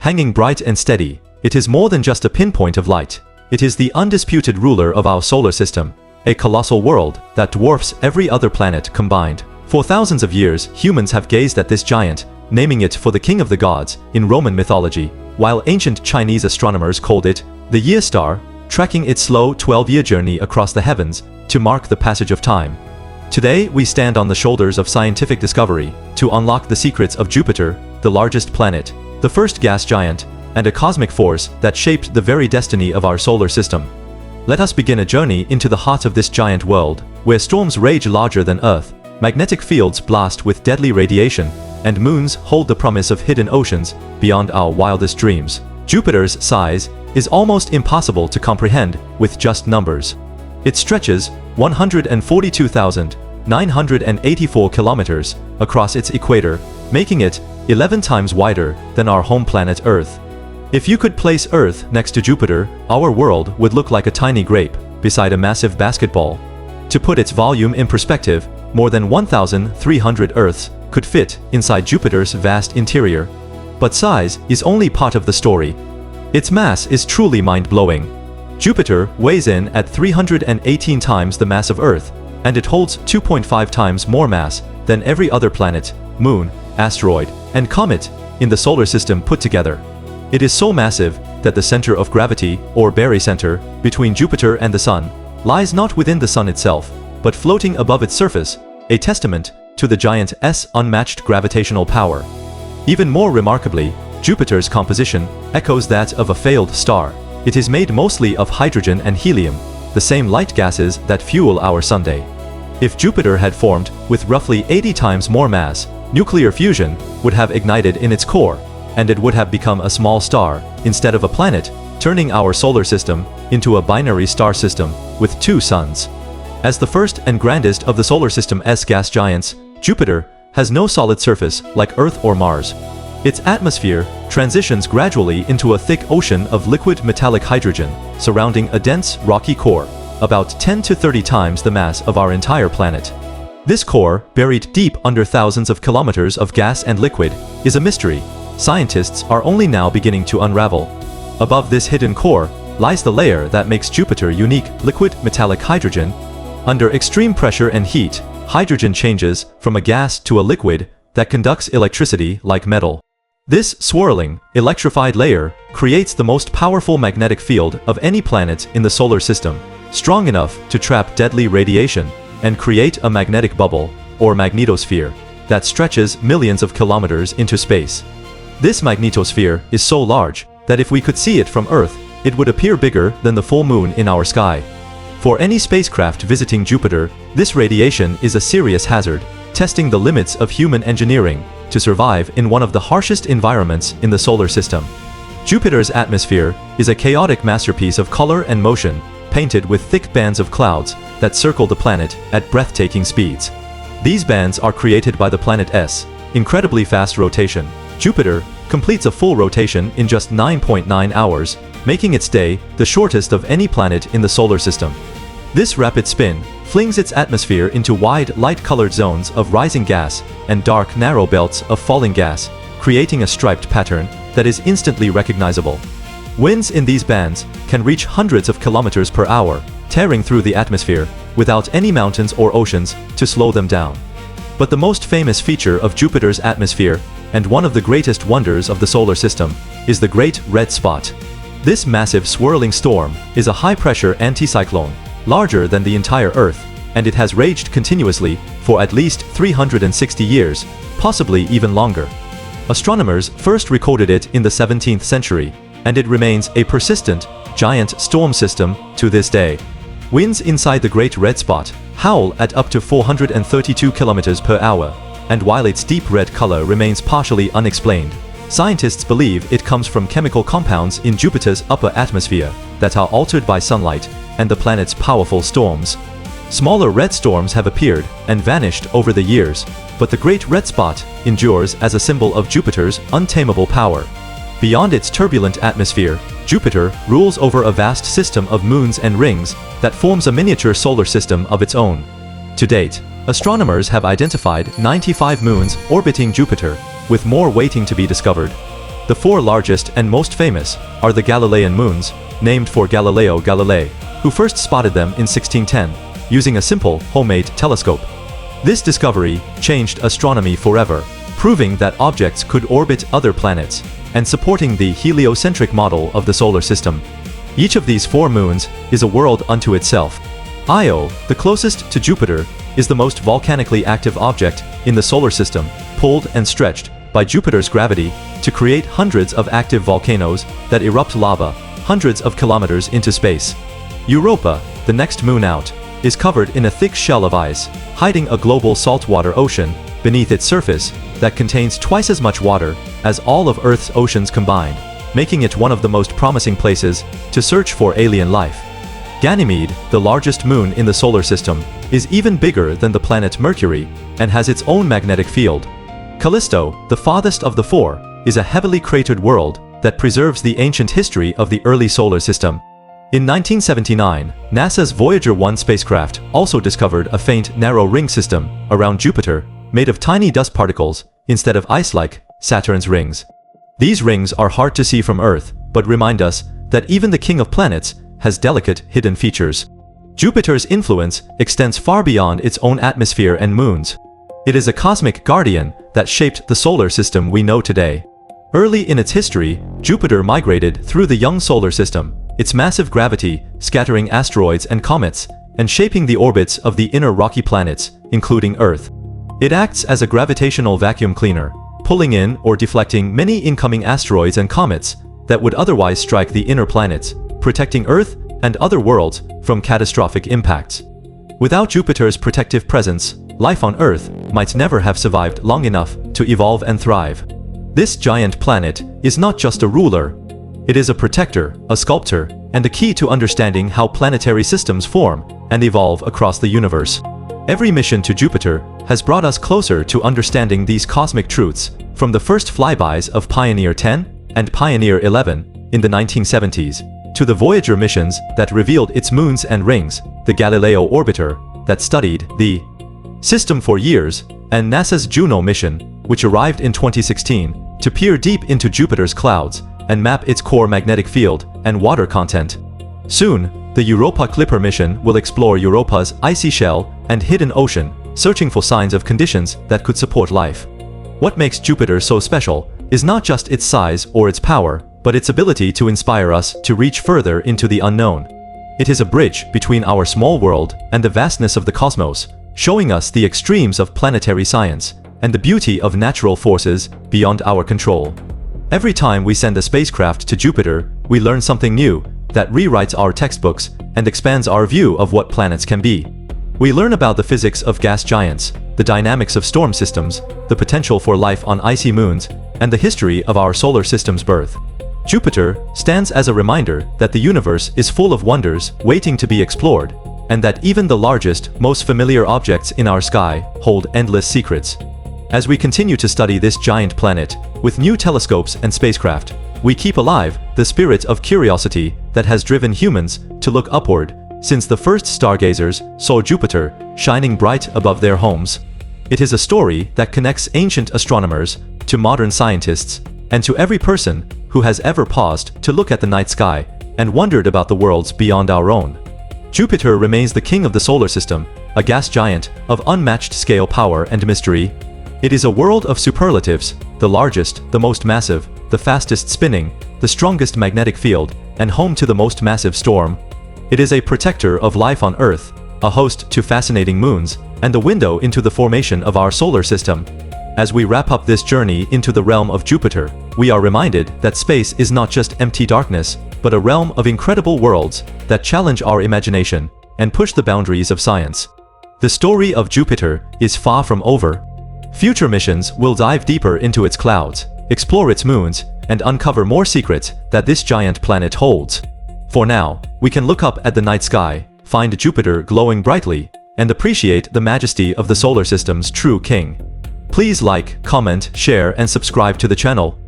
hanging bright and steady. It is more than just a pinpoint of light. It is the undisputed ruler of our solar system, a colossal world that dwarfs every other planet combined. For thousands of years, humans have gazed at this giant, naming it for the king of the gods in Roman mythology, while ancient Chinese astronomers called it the year star, tracking its slow 12-year journey across the heavens to mark the passage of time. Today, we stand on the shoulders of scientific discovery to unlock the secrets of Jupiter, the largest planet, the first gas giant, and a cosmic force that shaped the very destiny of our solar system. Let us begin a journey into the heart of this giant world, where storms rage larger than Earth, magnetic fields blast with deadly radiation, and moons hold the promise of hidden oceans beyond our wildest dreams. Jupiter's size is almost impossible to comprehend with just numbers. It stretches 142,984 kilometers across its equator, making it 11 times wider than our home planet Earth. If you could place Earth next to Jupiter, our world would look like a tiny grape beside a massive basketball. To put its volume in perspective, more than 1,300 Earths could fit inside Jupiter's vast interior. But size is only part of the story. Its mass is truly mind-blowing. Jupiter weighs in at 318 times the mass of Earth, and it holds 2.5 times more mass than every other planet, moon, asteroid, and comet in the solar system put together. It is so massive that the center of gravity, or barycenter, between Jupiter and the Sun, lies not within the Sun itself, but floating above its surface, a testament to the giant's unmatched gravitational power. Even more remarkably, Jupiter's composition echoes that of a failed star. It is made mostly of hydrogen and helium, the same light gases that fuel our Sunday. If Jupiter had formed with roughly 80 times more mass, nuclear fusion would have ignited in its core, and it would have become a small star instead of a planet, turning our solar system into a binary star system with two suns. As the first and grandest of the solar system's gas giants, Jupiter has no solid surface like Earth or Mars. Its atmosphere transitions gradually into a thick ocean of liquid metallic hydrogen, surrounding a dense, rocky core, about 10 to 30 times the mass of our entire planet. This core, buried deep under thousands of kilometers of gas and liquid, is a mystery scientists are only now beginning to unravel. Above this hidden core lies the layer that makes Jupiter unique: liquid metallic hydrogen. Under extreme pressure and heat, hydrogen changes from a gas to a liquid that conducts electricity like metal. This swirling, electrified layer creates the most powerful magnetic field of any planet in the solar system, strong enough to trap deadly radiation and create a magnetic bubble, or magnetosphere, that stretches millions of kilometers into space. This magnetosphere is so large that if we could see it from Earth, it would appear bigger than the full moon in our sky. For any spacecraft visiting Jupiter, this radiation is a serious hazard, testing the limits of human engineering to survive in one of the harshest environments in the solar system. Jupiter's atmosphere is a chaotic masterpiece of color and motion, painted with thick bands of clouds that circle the planet at breathtaking speeds. These bands are created by the planet's incredibly fast rotation. Jupiter completes a full rotation in just 9.9 hours, making its day the shortest of any planet in the solar system. This rapid spin flings its atmosphere into wide, light-colored zones of rising gas and dark, narrow belts of falling gas, creating a striped pattern that is instantly recognizable. Winds in these bands can reach hundreds of kilometers per hour, tearing through the atmosphere without any mountains or oceans to slow them down. But the most famous feature of Jupiter's atmosphere, and one of the greatest wonders of the solar system, is the Great Red Spot. This massive swirling storm is a high-pressure anticyclone, larger than the entire Earth, and it has raged continuously for at least 360 years, possibly even longer. Astronomers first recorded it in the 17th century, and it remains a persistent, giant storm system to this day. Winds inside the Great Red Spot howl at up to 432 kilometers per hour, and while its deep red color remains partially unexplained, scientists believe it comes from chemical compounds in Jupiter's upper atmosphere that are altered by sunlight and the planet's powerful storms. Smaller red storms have appeared and vanished over the years, but the Great Red Spot endures as a symbol of Jupiter's untamable power. Beyond its turbulent atmosphere, Jupiter rules over a vast system of moons and rings that forms a miniature solar system of its own. To date, astronomers have identified 95 moons orbiting Jupiter, with more waiting to be discovered. The four largest and most famous are the Galilean moons, named for Galileo Galilei, who first spotted them in 1610, using a simple, homemade telescope. This discovery changed astronomy forever, proving that objects could orbit other planets, and supporting the heliocentric model of the solar system. Each of these four moons is a world unto itself. Io, the closest to Jupiter, is the most volcanically active object in the solar system, pulled and stretched by Jupiter's gravity to create hundreds of active volcanoes that erupt lava hundreds of kilometers into space. Europa, the next moon out, is covered in a thick shell of ice, hiding a global saltwater ocean beneath its surface that contains twice as much water as all of Earth's oceans combined, making it one of the most promising places to search for alien life. Ganymede, the largest moon in the solar system, is even bigger than the planet Mercury and has its own magnetic field. Callisto, the farthest of the four, is a heavily cratered world that preserves the ancient history of the early solar system. In 1979, NASA's Voyager 1 spacecraft also discovered a faint, narrow ring system around Jupiter, made of tiny dust particles instead of ice like Saturn's rings. These rings are hard to see from Earth, but remind us that even the king of planets has delicate, hidden features. Jupiter's influence extends far beyond its own atmosphere and moons. It is a cosmic guardian that shaped the solar system we know today. Early in its history, Jupiter migrated through the young solar system, its massive gravity scattering asteroids and comets, and shaping the orbits of the inner rocky planets, including Earth. It acts as a gravitational vacuum cleaner, pulling in or deflecting many incoming asteroids and comets that would otherwise strike the inner planets, protecting Earth and other worlds from catastrophic impacts. Without Jupiter's protective presence, life on Earth might never have survived long enough to evolve and thrive. This giant planet is not just a ruler. It is a protector, a sculptor, and a key to understanding how planetary systems form and evolve across the universe. Every mission to Jupiter has brought us closer to understanding these cosmic truths, from the first flybys of Pioneer 10 and Pioneer 11 in the 1970s, to the Voyager missions that revealed its moons and rings, the Galileo orbiter that studied the system for years, and NASA's Juno mission, which arrived in 2016 to peer deep into Jupiter's clouds and map its core magnetic field and water content. Soon, the Europa Clipper mission will explore Europa's icy shell and hidden ocean, searching for signs of conditions that could support life. What makes Jupiter so special is not just its size or its power, but its ability to inspire us to reach further into the unknown. It is a bridge between our small world and the vastness of the cosmos, showing us the extremes of planetary science and the beauty of natural forces beyond our control. Every time we send a spacecraft to Jupiter, we learn something new that rewrites our textbooks and expands our view of what planets can be. We learn about the physics of gas giants, the dynamics of storm systems, the potential for life on icy moons, and the history of our solar system's birth. Jupiter stands as a reminder that the universe is full of wonders waiting to be explored, and that even the largest, most familiar objects in our sky hold endless secrets. As we continue to study this giant planet with new telescopes and spacecraft, we keep alive the spirit of curiosity that has driven humans to look upward since the first stargazers saw Jupiter shining bright above their homes. It is a story that connects ancient astronomers to modern scientists and to every person who has ever paused to look at the night sky and wondered about the worlds beyond our own. Jupiter remains the king of the solar system, a gas giant of unmatched scale, power, and mystery. It is a world of superlatives, the largest, the most massive, the fastest spinning, the strongest magnetic field, and home to the most massive storm. It is a protector of life on Earth, a host to fascinating moons, and a window into the formation of our solar system. As we wrap up this journey into the realm of Jupiter, we are reminded that space is not just empty darkness, but a realm of incredible worlds that challenge our imagination and push the boundaries of science. The story of Jupiter is far from over. Future missions will dive deeper into its clouds, explore its moons, and uncover more secrets that this giant planet holds. For now, we can look up at the night sky, find Jupiter glowing brightly, and appreciate the majesty of the solar system's true king. Please like, comment, share, and subscribe to the channel.